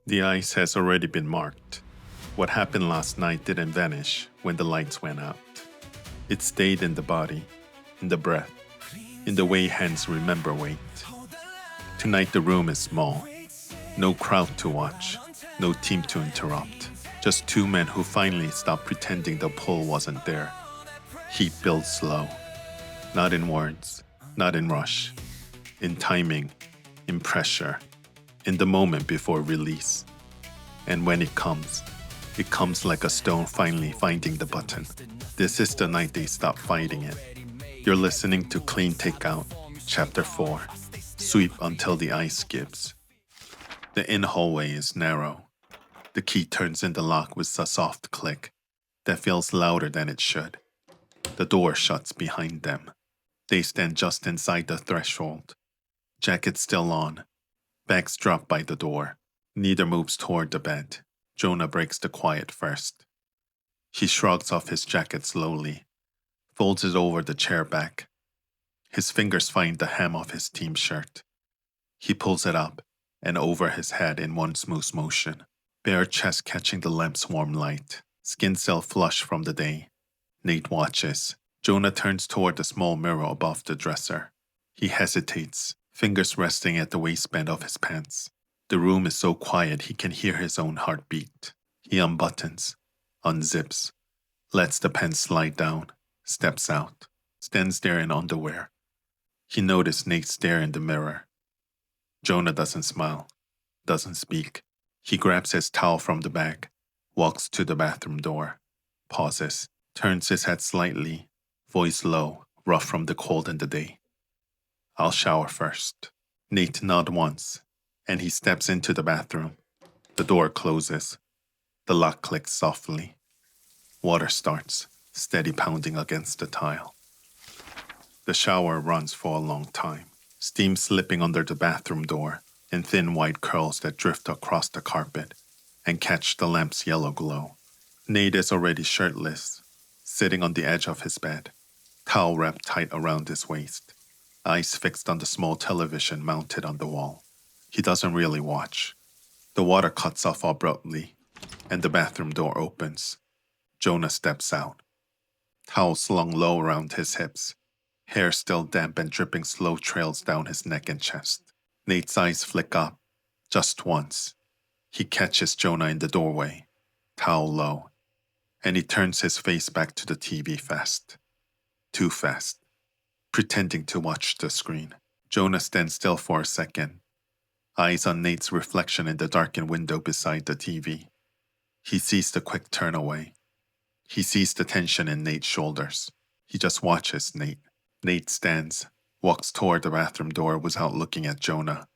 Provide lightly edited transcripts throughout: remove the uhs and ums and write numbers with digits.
The ice has already been marked. What happened last night didn't vanish when the lights went out. It stayed in the body, in the breath, in the way hands remember weight. Tonight the room is small. No crowd to watch, no team to interrupt. Just two men who finally stopped pretending the pull wasn't there. Heat builds slow. Not in words, not in rush. In timing, in pressure, in the moment before release. And when it comes like a stone finally finding the button. This is the night they stop fighting it. You're listening to Clean Takeout, Chapter 4. Sweep until the ice gives. The in hallway is narrow. The key turns in the lock with a soft click that feels louder than it should. The door shuts behind them. They stand just inside the threshold. Jacket still on. Bags drop by the door. Neither moves toward the bed. Jonah breaks the quiet first. He shrugs off his jacket slowly, folds it over the chair back. His fingers find the hem of his team shirt. He pulls it up and over his head in one smooth motion, bare chest catching the lamp's warm light, skin cell flush from the day. Nate watches. Jonah turns toward the small mirror above the dresser. He hesitates, fingers resting at the waistband of his pants. The room is so quiet he can hear his own heartbeat. He unbuttons, unzips, lets the pants slide down, steps out, stands there in underwear. He noticed Nate stare in the mirror. Jonah doesn't smile, doesn't speak. He grabs his towel from the bag, walks to the bathroom door, pauses, turns his head slightly, voice low, rough from the cold in the day. I'll shower first. Nate nods once, and he steps into the bathroom. The door closes. The lock clicks softly. Water starts, steady pounding against the tile. The shower runs for a long time, steam slipping under the bathroom door in thin white curls that drift across the carpet and catch the lamp's yellow glow. Nate is already shirtless, sitting on the edge of his bed, towel wrapped tight around his waist, eyes fixed on the small television mounted on the wall. He doesn't really watch. The water cuts off abruptly, and the bathroom door opens. Jonah steps out, towel slung low around his hips, hair still damp and dripping slow trails down his neck and chest. Nate's eyes flick up, just once. He catches Jonah in the doorway, towel low, and he turns his face back to the TV fast. Too fast, pretending to watch the screen. Jonah stands still for a second, eyes on Nate's reflection in the darkened window beside the TV. He sees the quick turn away. He sees the tension in Nate's shoulders. He just watches Nate. Nate stands, walks toward the bathroom door without looking at Jonah.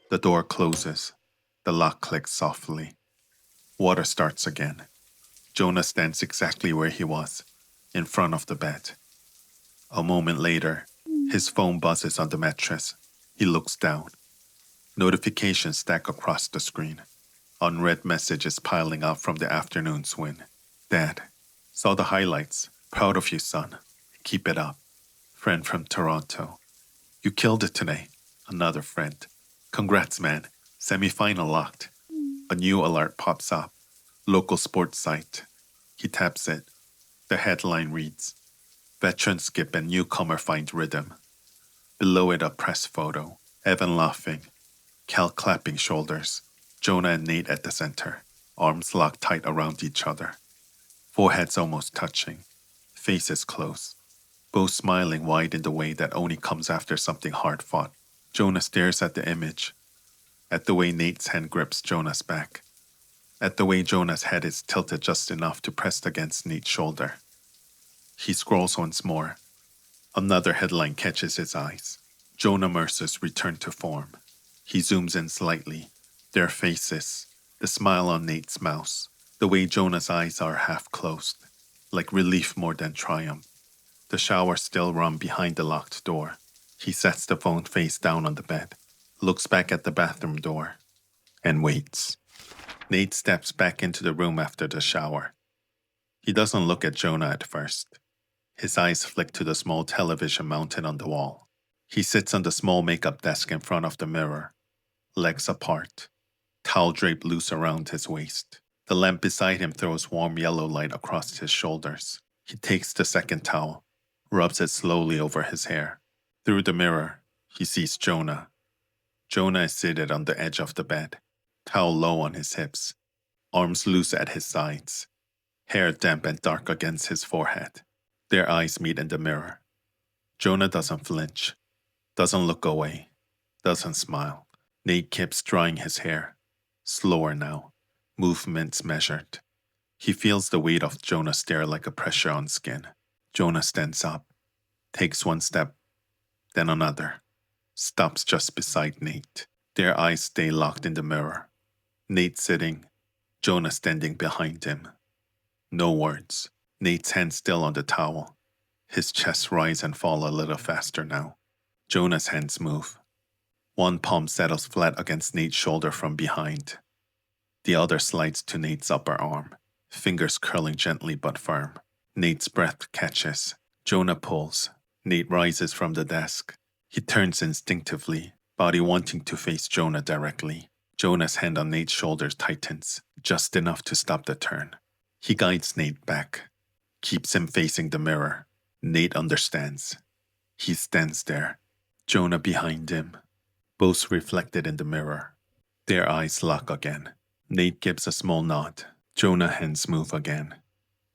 The door closes. The lock clicks softly. Water starts again. Jonah stands exactly where he was, in front of the bed. A moment later, his phone buzzes on the mattress. He looks down. Notifications stack across the screen. Unread messages piling up from the afternoon's win. Dad, saw the highlights. Proud of you, son. Keep it up. Friend from Toronto. You killed it today. Another friend. Congrats, man. Semi-final locked. A new alert pops up. Local sports site. He taps it. The headline reads, Veteran skip and newcomer find rhythm. Below it a press photo. Evan laughing. Cal clapping shoulders. Jonah and Nate at the center. Arms locked tight around each other. Foreheads almost touching. Faces close. Both smiling wide in the way that only comes after something hard fought. Jonah stares at the image. At the way Nate's hand grips Jonah's back. At the way Jonah's head is tilted just enough to press against Nate's shoulder. He scrolls once more. Another headline catches his eyes. Jonah Mercer's return to form. He zooms in slightly. Their faces, the smile on Nate's mouth, the way Jonah's eyes are half closed, like relief more than triumph. The shower still runs behind the locked door. He sets the phone face down on the bed, looks back at the bathroom door, and waits. Nate steps back into the room after the shower. He doesn't look at Jonah at first. His eyes flick to the small television mounted on the wall. He sits on the small makeup desk in front of the mirror, legs apart, towel draped loose around his waist. The lamp beside him throws warm yellow light across his shoulders. He takes the second towel, rubs it slowly over his hair. Through the mirror, he sees Jonah. Jonah is seated on the edge of the bed, towel low on his hips, arms loose at his sides, hair damp and dark against his forehead. Their eyes meet in the mirror. Jonah doesn't flinch, doesn't look away, doesn't smile. Nate keeps drying his hair, slower now, movements measured. He feels the weight of Jonah's stare like a pressure on skin. Jonah stands up, takes one step, then another, stops just beside Nate. Their eyes stay locked in the mirror. Nate sitting, Jonah standing behind him. No words. Nate's hand still on the towel. His chest rise and fall a little faster now. Jonah's hands move. One palm settles flat against Nate's shoulder from behind. The other slides to Nate's upper arm, fingers curling gently but firm. Nate's breath catches. Jonah pulls. Nate rises from the desk. He turns instinctively, body wanting to face Jonah directly. Jonah's hand on Nate's shoulders tightens, just enough to stop the turn. He guides Nate back, keeps him facing the mirror. Nate understands. He stands there, Jonah behind him, both reflected in the mirror. Their eyes lock again. Nate gives a small nod. Jonah's hands move again.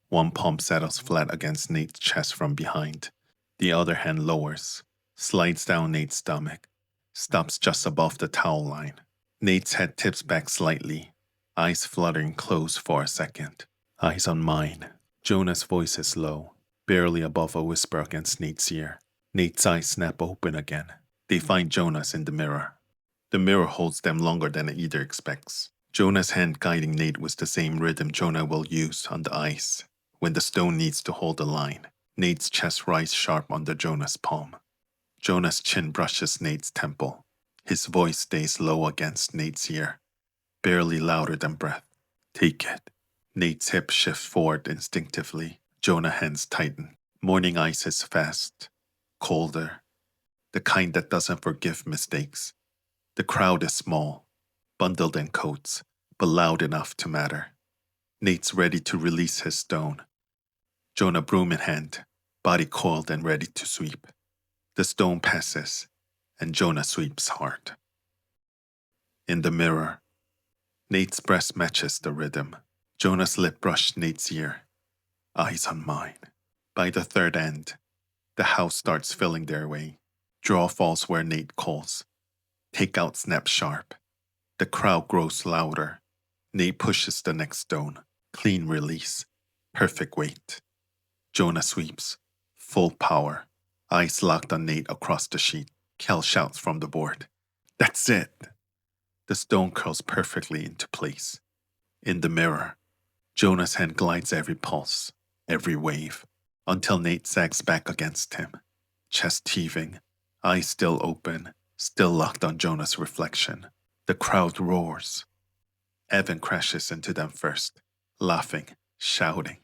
One palm settles flat against Nate's chest from behind. The other hand lowers, slides down Nate's stomach, stops just above the towel line. Nate's head tips back slightly, eyes fluttering close for a second. Eyes on mine. Jonah's voice is low, barely above a whisper against Nate's ear. Nate's eyes snap open again. They find Jonah's in the mirror. The mirror holds them longer than either expects. Jonah's hand guiding Nate with the same rhythm Jonah will use on the ice when the stone needs to hold the line. Nate's chest rises sharp under Jonah's palm. Jonah's chin brushes Nate's temple. His voice stays low against Nate's ear, barely louder than breath. Take it. Nate's hips shift forward instinctively. Jonah's hands tighten. Morning ice is fast, colder, the kind that doesn't forgive mistakes. The crowd is small, bundled in coats, but loud enough to matter. Nate's ready to release his stone. Jonah broom in hand, body coiled and ready to sweep. The stone passes, and Jonah sweeps hard. In the mirror, Nate's breast matches the rhythm. Jonah's lip brushed Nate's ear. Eyes on mine. By the third end, the house starts filling their way. Draw falls where Nate calls. Takeout snaps sharp. The crowd grows louder. Nate pushes the next stone. Clean release. Perfect weight. Jonah sweeps. Full power. Eyes locked on Nate across the sheet. Kel shouts from the board. That's it. The stone curls perfectly into place. In the mirror, Jonah's hand glides every pulse, every wave, until Nate sags back against him, chest heaving, eyes still open, still locked on Jonah's reflection. The crowd roars. Evan crashes into them first, laughing, shouting.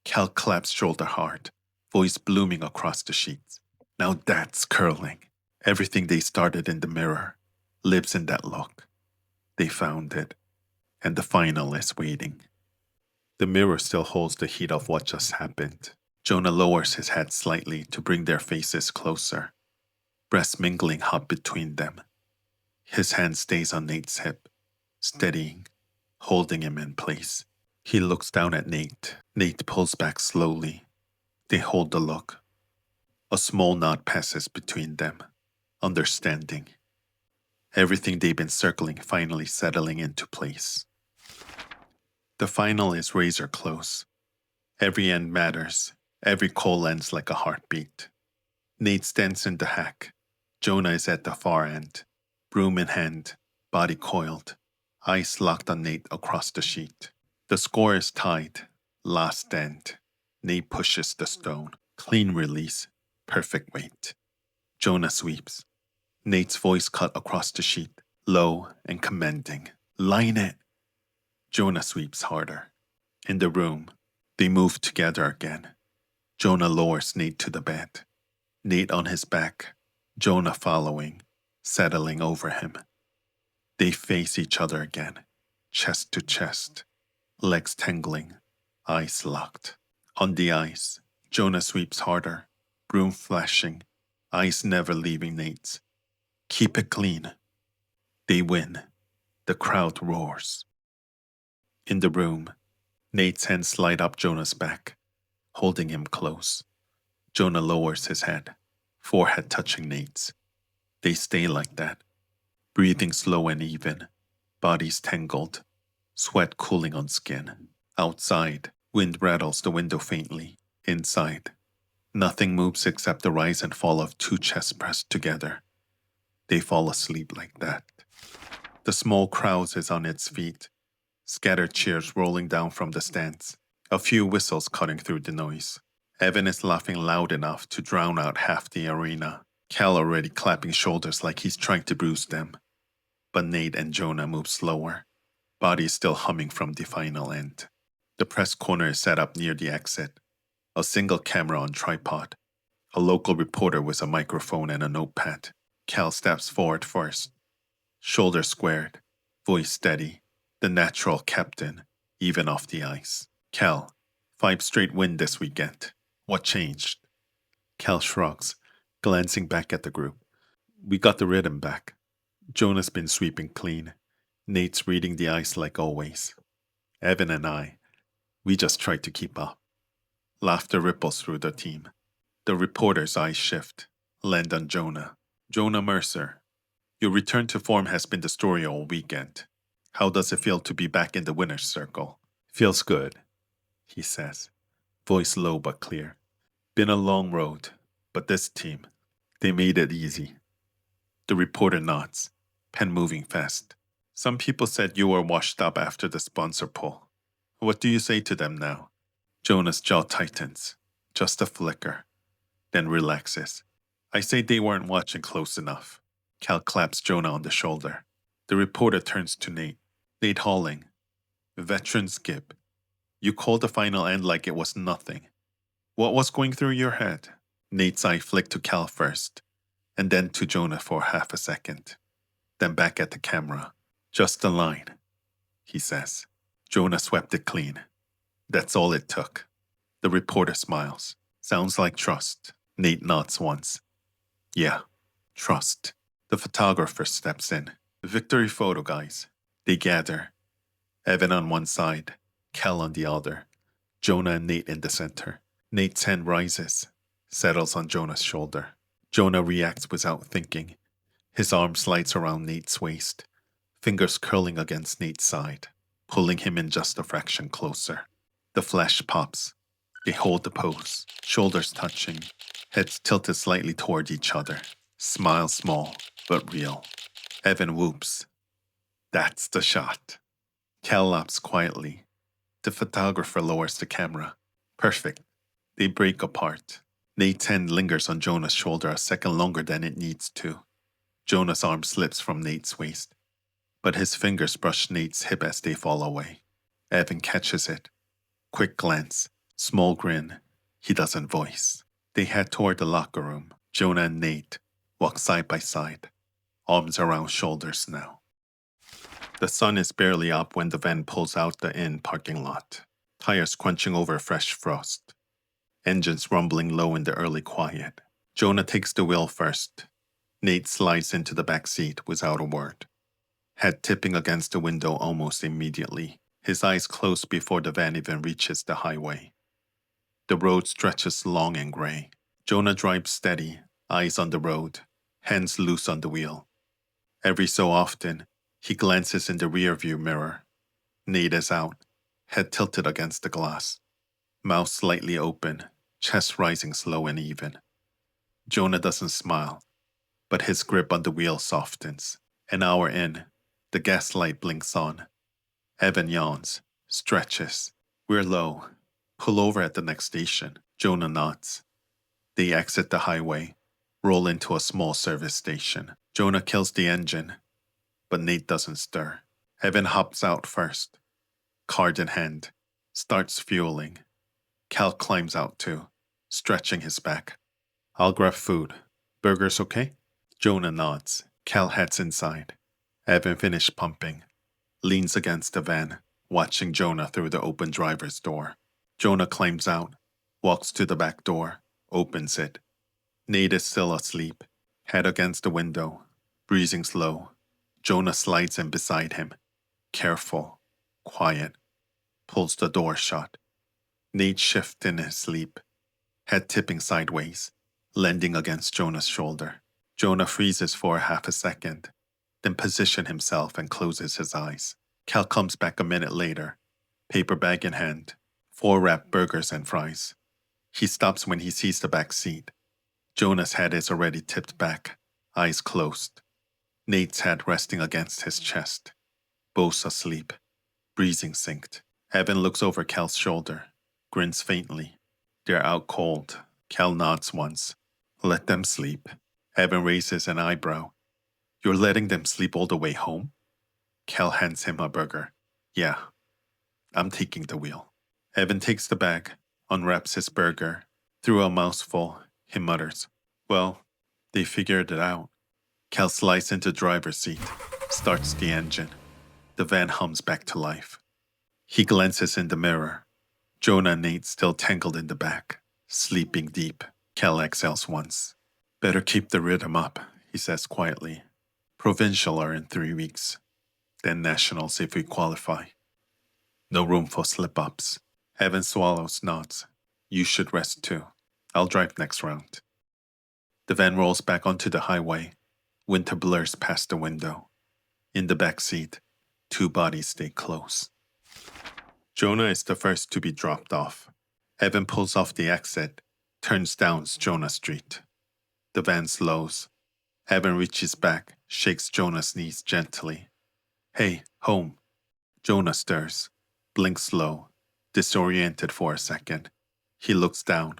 Cal claps shoulder hard, voice blooming across the sheets. Now that's curling. Everything they started in the mirror lives in that look. They found it, and the final is waiting. The mirror still holds the heat of what just happened. Jonah lowers his head slightly to bring their faces closer, breasts mingling hot between them. His hand stays on Nate's hip, steadying, holding him in place. He looks down at Nate. Nate pulls back slowly. They hold the look. A small nod passes between them, understanding. Everything they've been circling finally settling into place. The final is razor close. Every end matters. Every call ends like a heartbeat. Nate stands in the hack. Jonah is at the far end, broom in hand, body coiled, eyes locked on Nate across the sheet. The score is tied. Last end. Nate pushes the stone. Clean release. Perfect weight. Jonah sweeps. Nate's voice cut across the sheet, low and commanding. Line it. Jonah sweeps harder. In the room, they move together again. Jonah lowers Nate to the bed. Nate on his back, Jonah following, settling over him. They face each other again. chest to chest, legs tangling, eyes locked. On the ice, Jonah sweeps harder, broom flashing, eyes never leaving Nate's. Keep it clean. They win. The crowd roars. In the room, Nate's hands slide up Jonah's back, holding him close. Jonah lowers his head, forehead touching Nate's. They stay like that, breathing slow and even, bodies tangled, sweat cooling on skin. Outside, wind rattles the window faintly. Inside, nothing moves except the rise and fall of two chests pressed together. They fall asleep like that. The small crowd is on its feet, scattered cheers rolling down from the stands, a few whistles cutting through the noise. Evan is laughing loud enough to drown out half the arena. Cal already clapping shoulders like he's trying to bruise them. But Nate and Jonah move slower, bodies still humming from the final end. The press corner is set up near the exit, a single camera on tripod, a local reporter with a microphone and a notepad. Cal steps forward first, shoulders squared, voice steady, the natural captain, even off the ice. Cal, 5 straight win this weekend. What changed? Cal shrugs, glancing back at the group. We got the rhythm back. Jonah's been sweeping clean. Nate's reading the ice like always. Evan and I, we just tried to keep up. Laughter ripples through the team. The reporter's eyes shift, land on Jonah. Jonah Mercer, your return to form has been the story all weekend. How does it feel to be back in the winner's circle? Feels good, he says, voice low but clear. Been a long road, but this team, they made it easy. The reporter nods, pen moving fast. Some people said you were washed up after the sponsor pull. What do you say to them now? Jonah's jaw tightens, just a flicker, then relaxes. I say they weren't watching close enough. Cal claps Jonah on the shoulder. The reporter turns to Nate. Nate Halling, veteran skip. You called the final end like it was nothing. What was going through your head? Nate's eye flicked to Cal first, and then to Jonah for half a second. Then back at the camera. Just a line, he says. Jonah swept it clean. That's all it took. The reporter smiles. Sounds like trust. Nate nods once. Yeah, trust. The photographer steps in. Victory photo guys. They gather. Evan on one side, Cal on the other. Jonah and Nate in the center. Nate's hand rises, settles on Jonah's shoulder. Jonah reacts without thinking. His arm slides around Nate's waist, fingers curling against Nate's side, pulling him in just a fraction closer. The flash pops. They hold the pose, shoulders touching, heads tilted slightly toward each other. Smile small, but real. Evan whoops. That's the shot. Cal laps quietly. The photographer lowers the camera. Perfect. They break apart. Nate's hand lingers on Jonah's shoulder a second longer than it needs to. Jonah's arm slips from Nate's waist, but his fingers brush Nate's hip as they fall away. Evan catches it. Quick glance, small grin. He doesn't voice. They head toward the locker room. Jonah and Nate walk side by side, arms around shoulders now. The sun is barely up when the van pulls out the inn parking lot, tires crunching over fresh frost. Engines rumbling low in the early quiet. Jonah takes the wheel first. Nate slides into the back seat without a word, head tipping against the window almost immediately. His eyes close before the van even reaches the highway. The road stretches long and gray. Jonah drives steady, eyes on the road, hands loose on the wheel. Every so often, he glances in the rearview mirror. Nate is out, head tilted against the glass, mouth slightly open, chest rising slow and even. Jonah doesn't smile, but his grip on the wheel softens. An hour in, the gas light blinks on. Evan yawns, stretches. We're low. Pull over at the next station. Jonah nods. They exit the highway, roll into a small service station. Jonah kills the engine, but Nate doesn't stir. Evan hops out first, card in hand, starts fueling. Cal climbs out too, stretching his back. I'll grab food. Burgers okay? Jonah nods. Cal heads inside. Evan finished pumping. leans against the van, watching Jonah through the open driver's door. Jonah climbs out, walks to the back door, opens it. Nate is still asleep, head against the window, breathing slow. Jonah slides in beside him, careful, quiet, pulls the door shut. Nate shifts in his sleep, head tipping sideways, landing against Jonah's shoulder. Jonah freezes for half a second, then positions himself and closes his eyes. Cal comes back a minute later, paper bag in hand, 4 wrapped burgers and fries. He stops when he sees the back seat. Jonah's head is already tipped back, eyes closed. Nate's head resting against his chest. Both asleep, breathing synced. Evan looks over Cal's shoulder, grins faintly. They're out cold. Cal nods once. Let them sleep. Evan raises an eyebrow. You're letting them sleep all the way home? Cal hands him a burger. Yeah, I'm taking the wheel. Evan takes the bag, unwraps his burger. Through a mouthful, he mutters, Well, they figured it out. Cal slides into the driver's seat, starts the engine. The van hums back to life. He glances in the mirror. Jonah and Nate still tangled in the back, sleeping deep. Cal exhales once. Better keep the rhythm up, he says quietly. Provincial are in 3 weeks. Then nationals if we qualify. No room for slip-ups. Evan swallows, nods. You should rest too. I'll drive next round. The van rolls back onto the highway. Winter blurs past the window. In the back seat, 2 bodies stay close. Jonah is the first to be dropped off. Evan pulls off the exit, turns down Jonah Street. The van slows. Evan reaches back, shakes Jonah's knees gently. Hey, home. Jonah stirs, blinks slow, disoriented for a second. He looks down.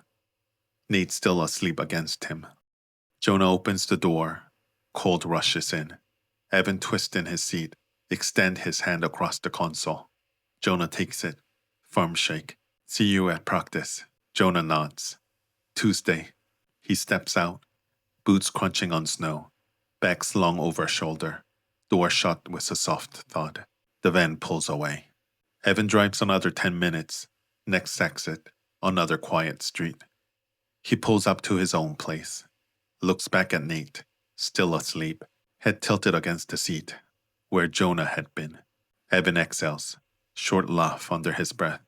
Nate's still asleep against him. Jonah opens the door. Cold rushes in. Evan twists in his seat, extends his hand across the console. Jonah takes it. Firm shake. See you at practice. Jonah nods. Tuesday. He steps out, boots crunching on snow, bag slung over shoulder, door shut with a soft thud. The van pulls away. Evan drives another 10 minutes. Next exit, another quiet street. He pulls up to his own place, looks back at Nate, still asleep, head tilted against the seat, where Jonah had been. Evan exhales, short laugh under his breath.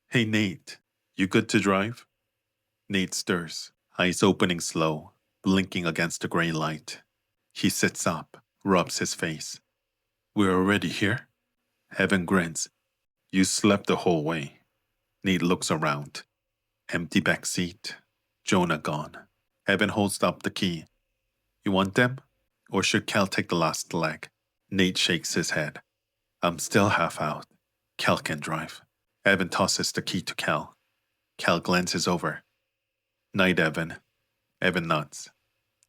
Hey Nate, you good to drive? Nate stirs, eyes opening slow, blinking against the gray light. He sits up, rubs his face. We're already here? Evan grins. You slept the whole way. Nate looks around. Empty back seat. Jonah gone. Evan holds up the key. You want them? Or should Cal take the last leg? Nate shakes his head. I'm still half out. Cal can drive. Evan tosses the key to Cal. Cal glances over. Night, Evan. Evan nods.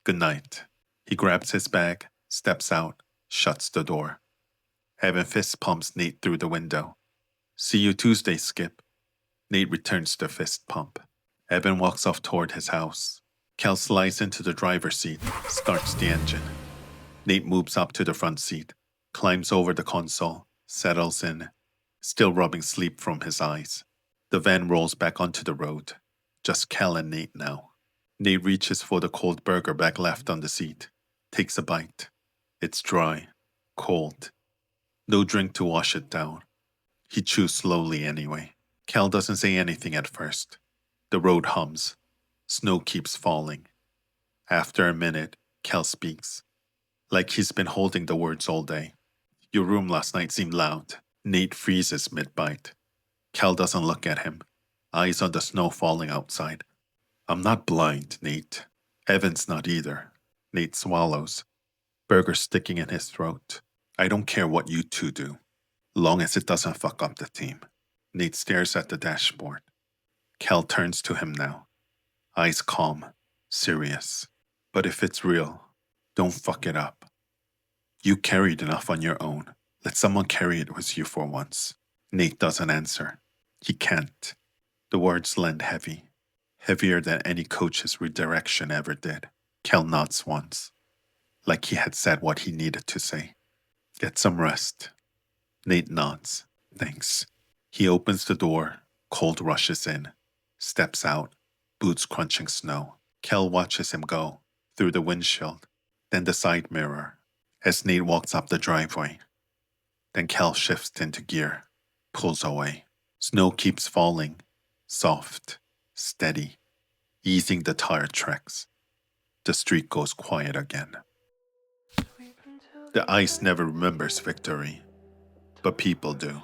Good night. He grabs his bag, steps out, shuts the door. Evan fist pumps Nate through the window. See you Tuesday, Skip. Nate returns the fist pump. Evan walks off toward his house. Cal slides into the driver's seat, starts the engine. Nate moves up to the front seat, climbs over the console, settles in, still rubbing sleep from his eyes. The van rolls back onto the road. Just Cal and Nate now. Nate reaches for the cold burger bag left on the seat, takes a bite. It's dry, cold. No drink to wash it down. He chews slowly anyway. Cal doesn't say anything at first. The road hums. Snow keeps falling. After a minute, Cal speaks. Like he's been holding the words all day. Your room last night seemed loud. Nate freezes mid-bite. Cal doesn't look at him. Eyes on the snow falling outside. I'm not blind, Nate. Evan's not either. Nate swallows. Burger sticking in his throat. I don't care what you two do. Long as it doesn't fuck up the team. Nate stares at the dashboard. Cal turns to him now. Eyes calm, serious. But if it's real, don't fuck it up. You carried enough on your own. Let someone carry it with you for once. Nate doesn't answer. He can't. The words land heavy. Heavier than any coach's redirection ever did. Cal nods once. Like he had said what he needed to say. Get some rest. Nate nods. Thanks. He opens the door. Cold rushes in. Steps out. Boots crunching snow. Kel watches him go. Through the windshield. Then the side mirror. As Nate walks up the driveway. Then Kel shifts into gear. Pulls away. Snow keeps falling. Soft. Steady. Easing the tired tracks. The street goes quiet again. The ice never remembers victory. But people do.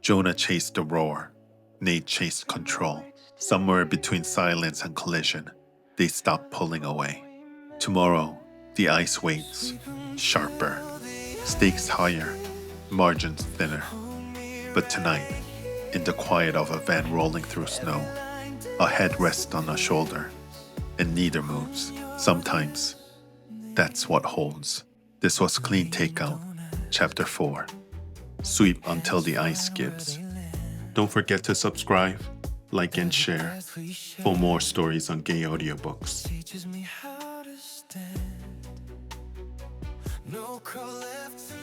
Jonah chased the roar. Nate chased control. Somewhere between silence and collision, they stop pulling away. Tomorrow, the ice waits, sharper, stakes higher, margins thinner. But tonight, in the quiet of a van rolling through snow, a head rests on a shoulder, and neither moves. Sometimes, that's what holds. This was Clean Takeout, Chapter 4. Sweep until the ice skips. Don't forget to subscribe, like, and share for more stories on gay audiobooks. No call left.